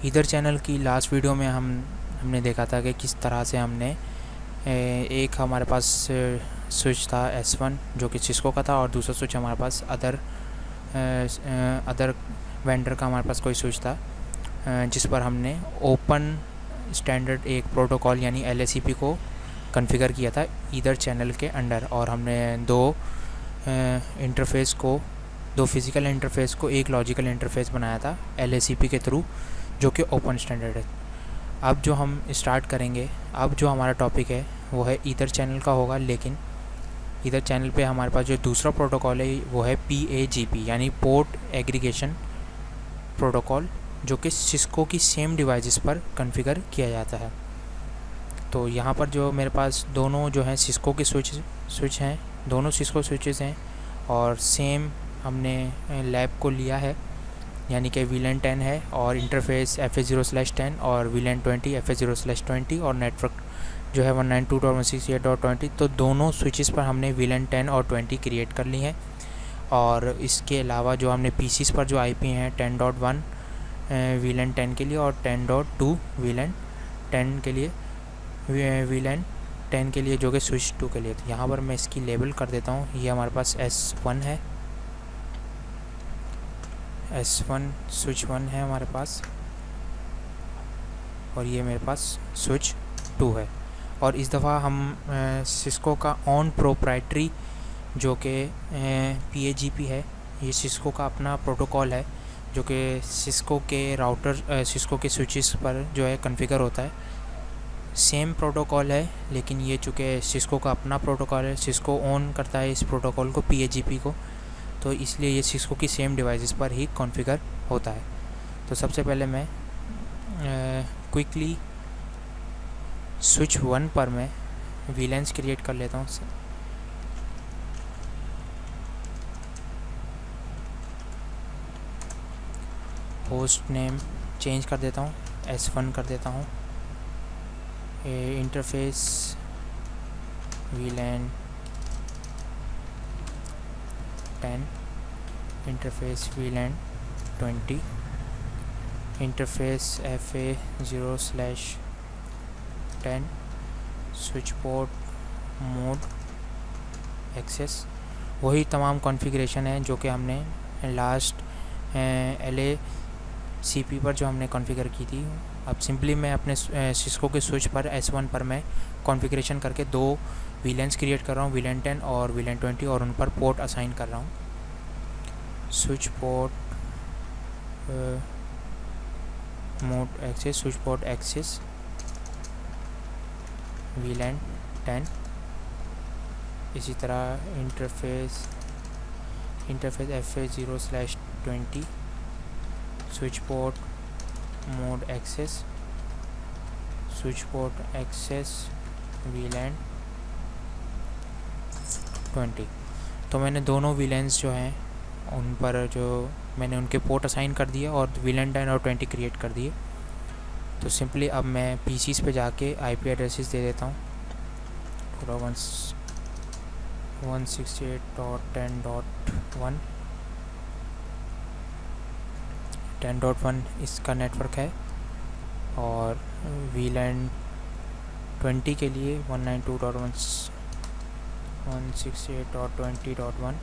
Either channel की last video में हमने देखा था कि किस तरह से हमने एक हमारे पास स्विच था S1 जो कि सिस्को का था, और दूसरा स्विच हमारे पास अदर वेंडर का हमारे पास कोई स्विच था, जिस पर हमने ओपन स्टैंडर्ड एक प्रोटोकॉल यानी LACP को कॉन्फ़िगर किया था ईदर चैनल के अंडर। और हमने दो फिज़िकल इंटरफेस को एक लॉजिकल इंटरफेस बनाया था LACP के थ्रू, जो कि ओपन स्टैंडर्ड है। अब जो हम स्टार्ट करेंगे, अब जो हमारा टॉपिक है वो है ईदर चैनल का होगा, लेकिन ईदर चैनल पे हमारे पास जो दूसरा प्रोटोकॉल है वो है PAGP यानी पोर्ट एग्रीगेशन प्रोटोकॉल, जो कि सिस्को की सेम डिवाइसेस पर कॉन्फ़िगर किया जाता है। तो यहाँ पर जो मेरे पास दोनों जो हैं सिस्को के स्विच हैं, दोनों सिस्को स्विचेस हैं, और सेम हमने लैब को लिया है, यानी कि VLAN 10 है और इंटरफेस FA0/10 और VLAN 20 FA0/20 और नेटवर्क जो है 192.168.20। तो दोनों स्विचेस पर हमने VLAN 10 और 20 क्रिएट कर ली हैं। और इसके अलावा जो हमने PCs पर जो IP हैं 10.1 VLAN 10 के लिए और 10.2 VLAN 10 के लिए VLAN 10 के लिए, जो कि स्विच 2 के लिए। तो यहाँ पर मैं इसकी लेबल कर देता हूँ। ये हमारे पास S1 है, S1 स्विच 1 है हमारे पास, और ये मेरे पास स्विच 2 है। और इस दफ़ा हम सिस्को का ऑन प्रोप्राइटरी जो कि PAGP है, ये सिस्को का अपना प्रोटोकॉल है जो कि सिस्को के राउटर सिस्को के स्विचेस पर जो है कॉन्फ़िगर होता है। सेम प्रोटोकॉल है, लेकिन ये चूँकि सिस्को का अपना प्रोटोकॉल है, सिस्को ऑन करता है इस प्रोटोकॉल को, PAGP को, तो इसलिए ये सिस्को की सेम डिवाइसेस पर ही कॉन्फ़िगर होता है। तो सबसे पहले मैं क्विकली स्विच 1 पर मैं VLANs क्रिएट कर लेता हूँ। होस्ट नेम चेंज कर देता हूँ, S1 कर देता हूँ। Interface VLAN 10, interface VLAN 20, interface FA0/10, switch port mode access. वही तमाम कॉन्फ़िगरेशन है जो कि हमने लास्ट LACP पर जो हमने कॉन्फ़िगर की थी। अब सिंपली मैं अपने सिस्को के स्विच पर S1 पर मैं कॉन्फ़िगरेशन करके दो VLANs क्रिएट कर रहा हूँ, VLAN 10 और VLAN 20, और उन पर पोर्ट असाइन कर रहा हूँ। Switch port mode access, switch port access VLAN 10। इसी तरह interface FA0/20, switch port mode access, switch port access VLAN 20। तो मैंने दोनों VLANs जो हैं उन पर जो मैंने उनके पोर्ट असाइन कर दिए और VLAN 10 और 20 क्रिएट कर दिए। तो सिंपली अब मैं PCs पे जाके IP एड्रेसेस दे देता हूँ। 168.10.1 10.1 इसका नेटवर्क है, और VLAN 20 के लिए 192.168.20.1।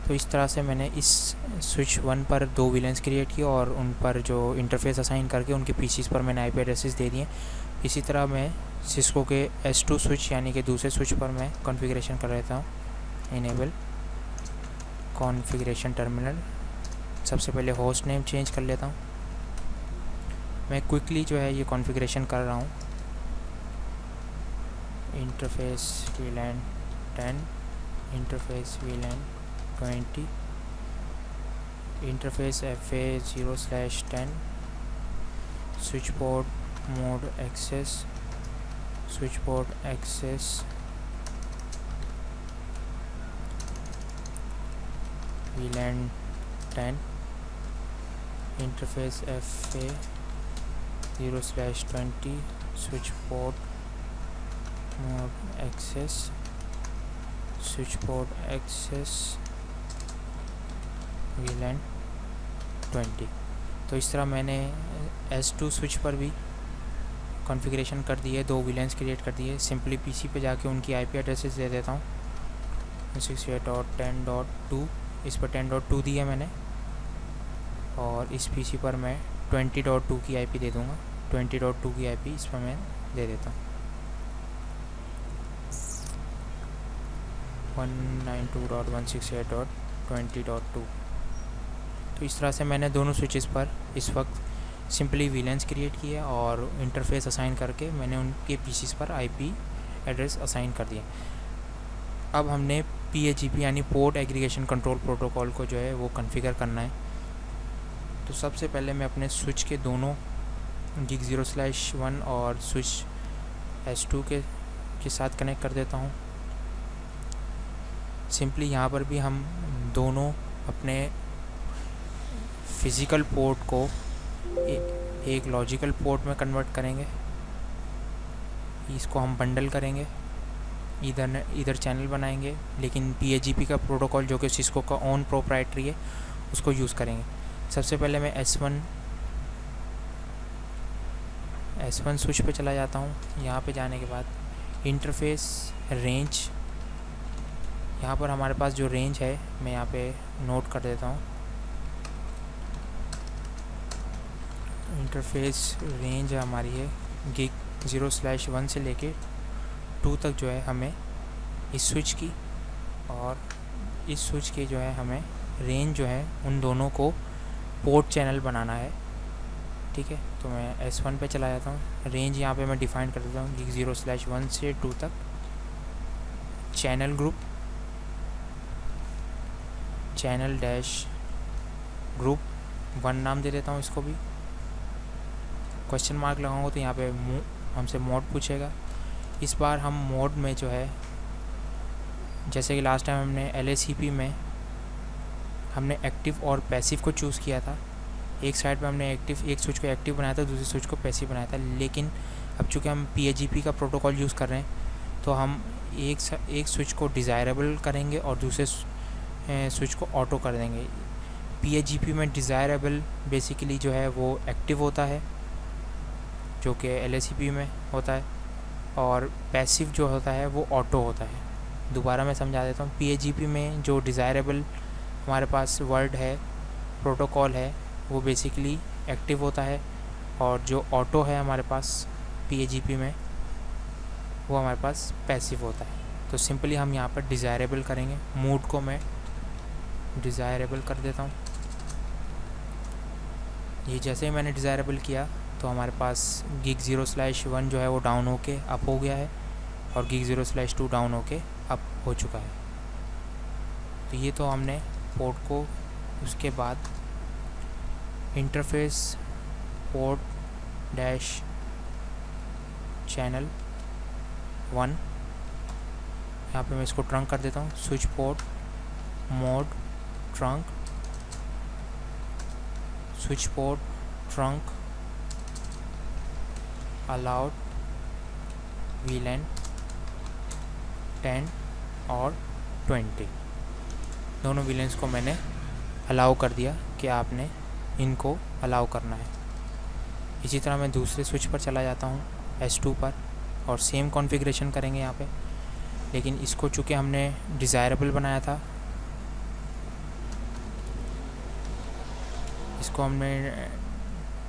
तो इस तरह से मैंने इस स्विच 1 पर दो VLANs क्रिएट किए और उन पर जो इंटरफेस असाइन करके उनके PCs पर मैंने IP एड्रेसेस दे दिए। इसी तरह मैं सिस्को के S2 स्विच यानी कि दूसरे स्विच पर मैं कॉन्फ़िगरेशन कर लेता हूँ। Enable configuration terminal. सबसे पहले होस्ट नेम चेंज कर लेता हूँ। मैं क्विकली जो है ये कॉन्फ़िगरेशन कर रहा हूँ। Interface VLAN 10, interface VLAN 20, interface FA0/10, switch port mode access, switch port access VLAN 10, interface FA0/20, switch port mode access, switch port access VLAN 20। तो इस तरह मैंने S2 स्विच पर भी कॉन्फ़िगरेशन कर दी है, 2 विलेंस क्रिएट कर दिए। सिंपली पीसी पे जाके उनकी आईपी एड्रेसेस दे देता हूँ 168.10.2, इस पर 10.2 दिया मैंने, और इस पीसी पर मैं 20.2 की आईपी दे दूँगा। 20.2 की आईपी इस पर मैं दे देता हूँ 192.168.20.2। तो इस तरह से मैंने दोनों स्विचेस पर इस वक्त सिंपली वीलेंस क्रिएट किया और इंटरफेस असाइन करके मैंने उनके पीसीस पर आईपी एड्रेस असाइन कर दिया। अब हमने PAGP यानी पोर्ट एग्रीगेशन कंट्रोल प्रोटोकॉल को जो है वो कॉन्फ़िगर करना है। तो सबसे पहले मैं अपने स्विच के दोनों gig 0/1 और स्विच S2 के साथ कनेक्ट कर देता हूँ। सिंपली यहाँ पर भी हम दोनों अपने फिज़िकल पोर्ट को एक लॉजिकल पोर्ट में कन्वर्ट करेंगे। इसको हम बंडल करेंगे, इधर चैनल बनाएंगे, लेकिन PAGP का प्रोटोकॉल जो कि सिस्को का ओन प्रोप्राइटरी है उसको यूज़ करेंगे। सबसे पहले मैं S1 स्विच पे चला जाता हूँ। यहाँ पे जाने के बाद इंटरफेस रेंज, यहाँ पर हमारे पास जो रेंज है मैं यहाँ पे नोट कर देता हूँ। इंटरफेस रेंज हमारी है gig 0/1 से लेके 2 तक जो है हमें इस स्विच की, और इस स्विच के जो है हमें रेंज जो है उन दोनों को पोर्ट चैनल बनाना है। ठीक है, तो मैं S1 पे चला जाता हूँ। रेंज यहाँ पे मैं डिफ़ाइन कर देता हूँ gig 0/1 से 2 तक। Channel group, channel dash group 1 नाम दे देता हूँ इसको भी। क्वेश्चन मार्क लगाऊंगा तो यहाँ पे हमसे मोड पूछेगा। इस बार हम मोड में जो है, जैसे कि लास्ट टाइम हमने LACP में हमने एक्टिव और पैसिव को चूज़ किया था। एक साइड पे हमने एक स्विच को एक्टिव बनाया था, दूसरी स्विच को पैसिव बनाया था। लेकिन अब चूँकि हम PAGP का प्रोटोकॉल यूज़ कर रहे हैं तो हम एक स्विच को डिज़ायरेबल करेंगे और दूसरे स्विच को ऑटो कर देंगे। PAGP में डिज़ायरेबल बेसिकली जो है वो एक्टिव होता है, जो कि LACP में होता है, और पैसिव जो होता है वो ऑटो होता है। दोबारा मैं समझा देता हूँ। PAGP में जो डिज़ायरेबल हमारे पास वर्ड है, प्रोटोकॉल है, वो बेसिकली एक्टिव होता है, और जो ऑटो है हमारे पास PAGP में वो हमारे पास पैसिव होता है। तो सिंपली हम यहाँ पर डिज़ायरेबल करेंगे। मूड को मैं डिज़ायरेबल कर देता हूँ। ये जैसे ही मैंने डिज़ायरेबल किया तो हमारे पास gig 0/1 जो है वो डाउन होके अप हो गया है, और gig 0/2 डाउन होके अप हो चुका है। तो ये तो हमने पोर्ट को, उसके बाद इंटरफेस पोर्ट डैश चैनल 1, यहाँ पे मैं इसको ट्रंक कर देता हूँ। Switch port mode trunk, switch port trunk allowed VLAN 10 और 20, दोनों विलेंस को मैंने अलाउ कर दिया कि आपने इनको अलाउ करना है। इसी तरह मैं दूसरे स्विच पर चला जाता हूँ S2 पर, और सेम कॉन्फ़िगरेशन करेंगे यहाँ पे। लेकिन इसको चूँकि हमने डिज़ायरेबल बनाया था, इसको हमने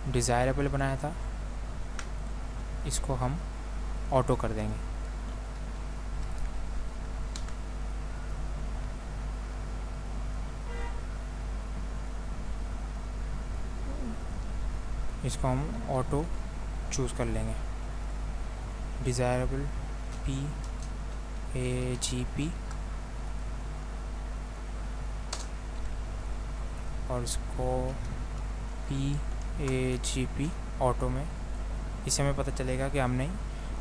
डिज़ायरेबल बनाया था, इसको हम ऑटो कर देंगे। इसको हम ऑटो चूज़ कर लेंगे। डिज़ायरेबल PAGP, और इसको PAGP ऑटो में। इससे हमें पता चलेगा कि हमने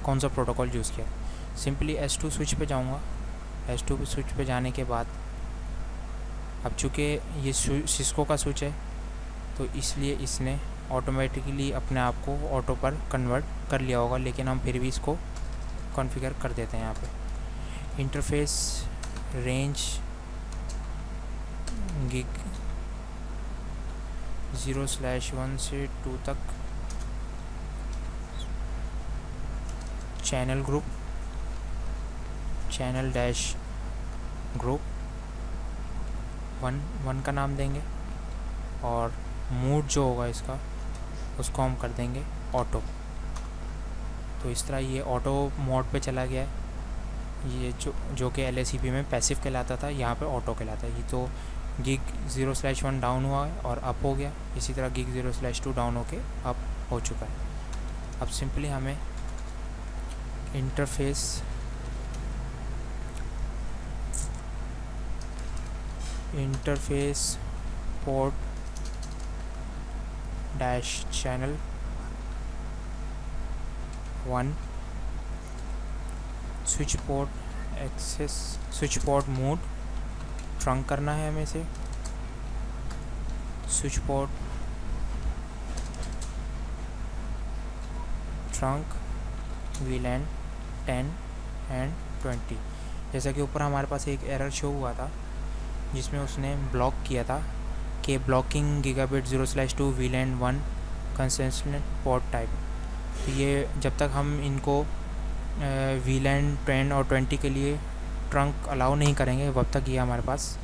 कौन सा प्रोटोकॉल यूज़ किया। सिंपली S2 स्विच पे जाऊंगा। S2 स्विच पे जाने के बाद, अब चूँकि ये सिस्को का स्विच है तो इसलिए इसने ऑटोमेटिकली अपने आप को ऑटो पर कन्वर्ट कर लिया होगा, लेकिन हम फिर भी इसको कॉन्फ़िगर कर देते हैं। यहाँ पे इंटरफेस रेंज gig 0/1 से 2 तक channel group, channel dash group 1 का नाम देंगे और मूड जो होगा इसका उसको हम कर देंगे ऑटो। तो इस तरह ये ऑटो मोड पे चला गया है। ये जो कि LACP में पैसिव कहलाता था, यहाँ पे ऑटो कहलाता है। ये तो गिग 0/1 डाउन हुआ है और अप हो गया। इसी तरह गिग 0/2 डाउन होके अप हो चुका है। अब सिंपली हमें interface port dash channel 1 switch port access switch port mode trunk करना है हमें से। Switch port trunk VLAN 10 and 20। जैसा कि ऊपर हमारे पास एक एरर शो हुआ था जिसमें उसने ब्लॉक किया था कि blocking gigabit 0/2 VLAN 1 consistent port type. तो ये जब तक हम इनको VLAN 10 और 20 के लिए ट्रंक अलाउ नहीं करेंगे तब तक ये हमारे पास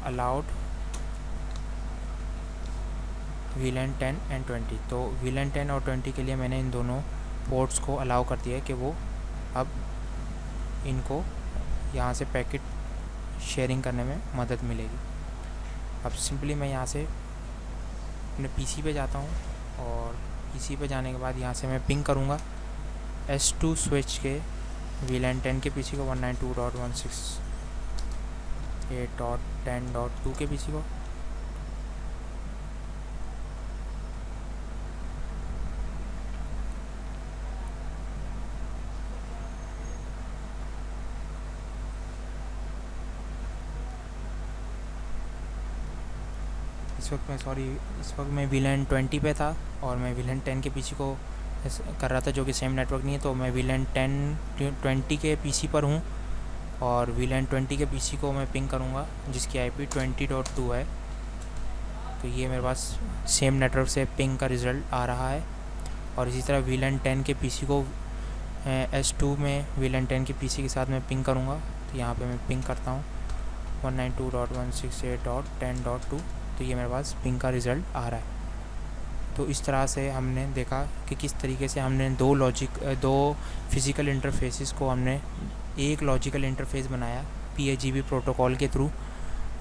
अलाउड VLAN 10 एंड 20। तो VLAN 10 और 20 के लिए मैंने इन दोनों पोर्ट्स को अलाउ कर दिया है कि वो अब इनको यहाँ से पैकेट शेयरिंग करने में मदद मिलेगी। अब सिंपली मैं यहाँ से अपने PC पे जाता हूँ और PC पे जाने के बाद यहाँ से मैं पिंग करूँगा S2 स्विच के VLAN 10 के PC को 192.168.10.2 के PC को। इस वक्त मैं VLAN 20 पे था और मैं VLAN 10 के PC को कर रहा था, जो कि सेम नेटवर्क नहीं है। तो मैं VLAN 20 के PC पर हूँ और VLAN 20 के PC को मैं पिंग करूँगा जिसकी IP 20.2 है। तो ये मेरे पास सेम नेटवर्क से पिंग का रिज़ल्ट आ रहा है। और इसी तरह VLAN 10 के PC को S2 में VLAN 10 के PC के साथ मैं पिंग करूँगा। तो यहाँ पे मैं पिंग करता हूँ 192.168.10.2। तो ये मेरे पास पिंग का रिज़ल्ट आ रहा है। तो इस तरह से हमने देखा कि किस तरीके से हमने दो फिज़िकल इंटरफेसेस को हमने एक लॉजिकल इंटरफेस बनाया PAGP प्रोटोकॉल के थ्रू।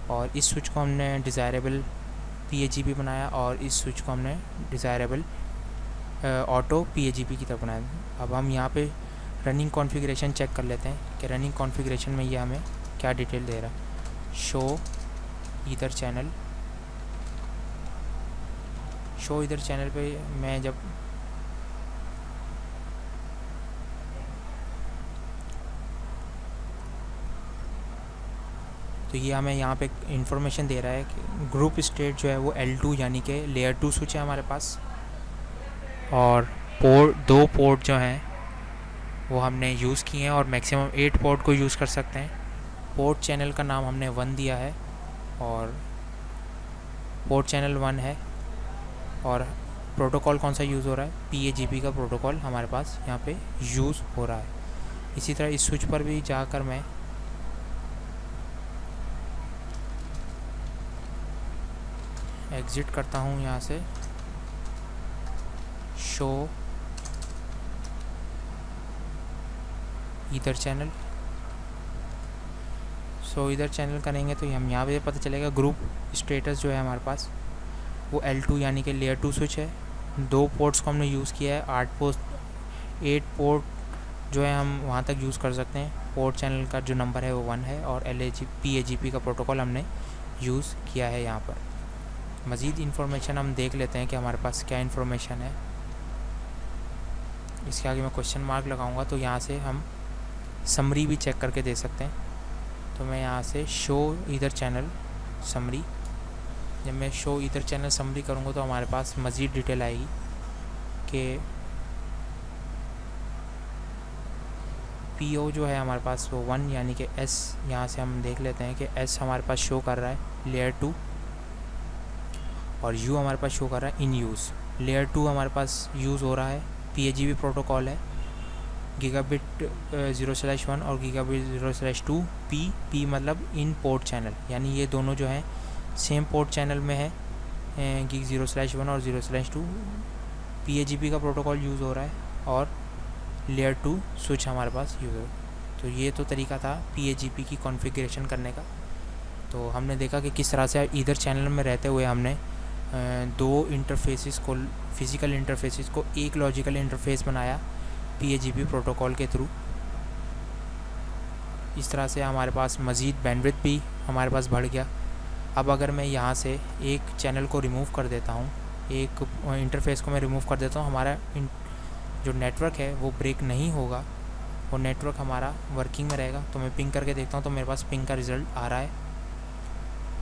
और इस स्विच को हमने डिज़ायरेबल PAGP बनाया और इस स्विच को हमने डिज़ायरेबल ऑटो PAGP की तरफ बनाया। अब हम यहाँ पे रनिंग कॉन्फ़िगरेशन चेक कर लेते हैं कि रनिंग कॉन्फ़िगरेशन में ये हमें क्या डिटेल दे रहा है। शो ईदर चैनल पे मैं जब तो ये हमें यहाँ पे इंफॉर्मेशन दे रहा है कि ग्रुप स्टेट जो है वो L2 यानी कि लेयर 2 स्विच है हमारे पास। और दो पोर्ट जो हैं वो हमने यूज़ किए हैं और मैक्सिमम 8 पोर्ट को यूज़ कर सकते हैं। पोर्ट चैनल का नाम हमने 1 दिया है और पोर्ट चैनल 1 है। और प्रोटोकॉल कौन सा यूज़ हो रहा है, PAGP का प्रोटोकॉल हमारे पास यहाँ पे यूज़ हो रहा है। इसी तरह इस स्विच पर भी जाकर मैं एग्ज़िट करता हूँ यहाँ से। शो ईदर चैनल करेंगे तो हम यहाँ पे पता चलेगा ग्रुप स्टेटस जो है हमारे पास वो L2 यानी कि लेयर 2 स्विच है। 2 पोर्ट्स को हमने यूज़ किया है। 8 पोर्ट जो है हम वहाँ तक यूज़ कर सकते हैं। पोर्ट चैनल का जो नंबर है वो 1 है और PAGP का प्रोटोकॉल हमने यूज़ किया है। यहाँ पर मज़ीद इन्फॉर्मेशन हम देख लेते हैं कि हमारे पास क्या इन्फॉर्मेशन है। इसके आगे मैं क्वेश्चन मार्क लगाऊंगा तो यहाँ से हम समरी भी चेक करके दे सकते हैं। तो मैं यहाँ से शो ईदर चैनल समरी, जब मैं शो ईदर चैनल समरी करूँगा तो हमारे पास मज़ीद डिटेल आएगी कि PO जो है हमारे पास वो 1 यानी कि S। यहाँ से हम देख लेते हैं कि S हमारे पास शो कर रहा है लेयर 2 और U हमारे पास शो कर रहा है इन यूज़। लेयर 2 हमारे पास यूज़ हो रहा है PAGP प्रोटोकॉल है, गीगाबिट 0/1 और गीगाबिट 0/2। पी मतलब इन पोर्ट चैनल, यानी ये दोनों जो हैं सेम पोर्ट चैनल में है, गीग 0/1 और 0/2। PAGP का प्रोटोकॉल यूज़ हो रहा है और लेयर 2 स्विच हमारे पास यूज़ हो। तो ये तो तरीका था PAGP की कॉन्फ़िगरेशन करने का। तो हमने देखा कि किस तरह से ईदर चैनल में रहते हुए हमने दो इंटरफेसेस को, फिज़िकल इंटरफेसेस को एक लॉजिकल इंटरफेस बनाया PAGP प्रोटोकॉल के थ्रू। इस तरह से हमारे पास मज़ीद बैंडविड्थ भी हमारे पास बढ़ गया। अब अगर मैं यहाँ से एक चैनल को रिमूव कर देता हूँ, एक इंटरफेस को मैं रिमूव कर देता हूँ, हमारा जो नेटवर्क है वो ब्रेक नहीं होगा, वो नेटवर्क हमारा वर्किंग में रहेगा। तो मैं पिंग करके देखता हूँ तो मेरे पास पिंग का रिज़ल्ट आ रहा है।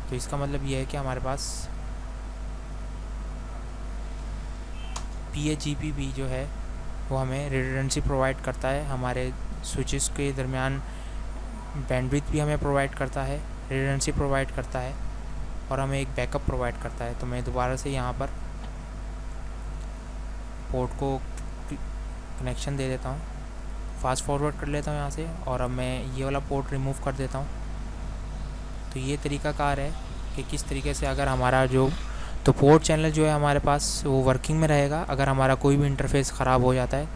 तो इसका मतलब ये है कि हमारे पास PAGP भी जो है वो हमें रिडंडेंसी प्रोवाइड करता है, हमारे स्विचेस के दरमियान बैंडविड्थ भी हमें प्रोवाइड करता है, रिडंडेंसी प्रोवाइड करता है और हमें एक बैकअप प्रोवाइड करता है। तो मैं दोबारा से यहाँ पर पोर्ट को कनेक्शन दे देता हूँ, फास्ट फॉरवर्ड कर लेता हूँ यहाँ से, और अब मैं ये वाला पोर्ट रिमूव कर देता हूँ। तो ये तरीक़ाकार है कि किस तरीके से अगर हमारा तो पोर्ट चैनल जो है हमारे पास वो वर्किंग में रहेगा अगर हमारा कोई भी इंटरफेस ख़राब हो जाता है।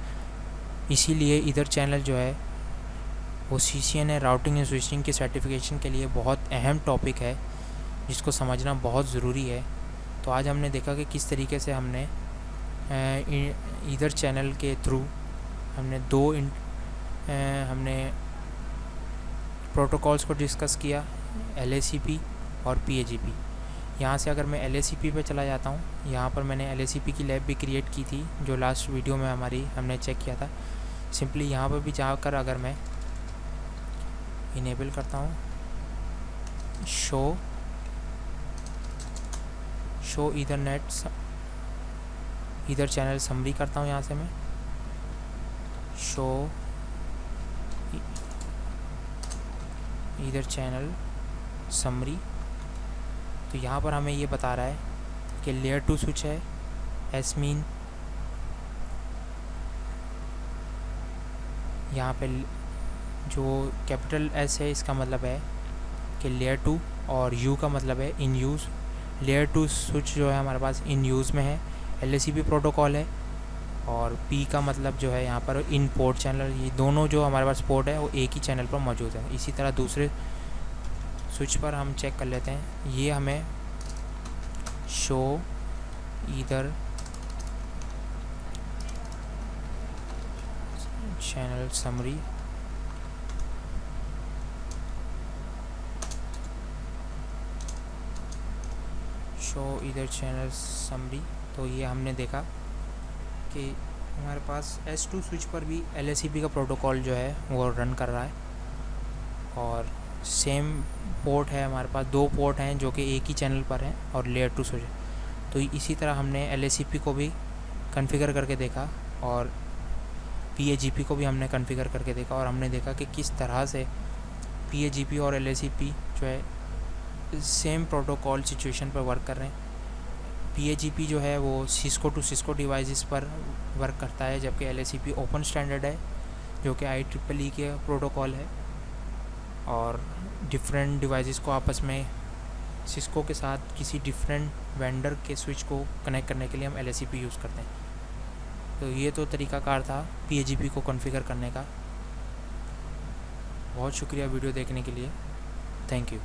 इसीलिए ईदर चैनल जो है वो CCNA राउटिंग एंड स्विचिंग की सर्टिफिकेशन के लिए बहुत अहम टॉपिक है, जिसको समझना बहुत ज़रूरी है। तो आज हमने देखा कि किस तरीके से हमने ईदर चैनल के थ्रू हमने हमने प्रोटोकॉल्स को डिस्कस किया, LACP और PAGP। यहाँ से अगर मैं LACP पे चला जाता हूँ, यहाँ पर मैंने LACP की लैब भी क्रिएट की थी जो लास्ट वीडियो में हमने चेक किया था। सिंपली यहाँ पर भी जाकर अगर मैं इनेबल करता हूँ शो ईदर चैनल समरी करता हूँ, यहाँ से मैं शो ईदर चैनल समरी। तो यहाँ पर हमें ये बता रहा है कि लेयर 2 स्विच है, एसमीन यहाँ पे जो कैपिटल S है इसका मतलब है कि लेयर 2, और U का मतलब है इन यूज़। लेयर 2 स्विच जो है हमारे पास इन यूज़ में है, LACP प्रोटोकॉल है, और P का मतलब जो है यहाँ पर इन पोर्ट चैनल। ये दोनों जो हमारे पास पोर्ट है वो एक ही चैनल पर मौजूद है। इसी तरह दूसरे स्विच पर हम चेक कर लेते हैं। ये हमें show either channel summary, show either channel summary. तो ये हमने देखा कि हमारे पास S2 स्विच पर भी LACP का प्रोटोकॉल जो है वो रन कर रहा है, और सेम पोर्ट है हमारे पास, दो पोर्ट हैं जो कि एक ही चैनल पर हैं और लेयर 2 स्विच। तो इसी तरह हमने LACP को भी कॉन्फ़िगर करके देखा और PAGP को भी हमने कॉन्फ़िगर करके देखा, और हमने देखा कि किस तरह से PAGP और LACP जो है सेम प्रोटोकॉल सिचुएशन पर वर्क कर रहे हैं। PAGP जो है वो सिस्को टू सिस्को डिवाइसेस पर वर्क करता है, जबकि LACP ओपन स्टैंडर्ड है जो कि IEEE के प्रोटोकॉल है, और डिफरेंट डिवाइसेस को आपस में सिस्को के साथ किसी डिफरेंट वेंडर के स्विच को कनेक्ट करने के लिए हम LACP यूज़ करते हैं। तो ये तो तरीक़ाकार था PAGP को कॉन्फ़िगर करने का। बहुत शुक्रिया वीडियो देखने के लिए, थैंक यू।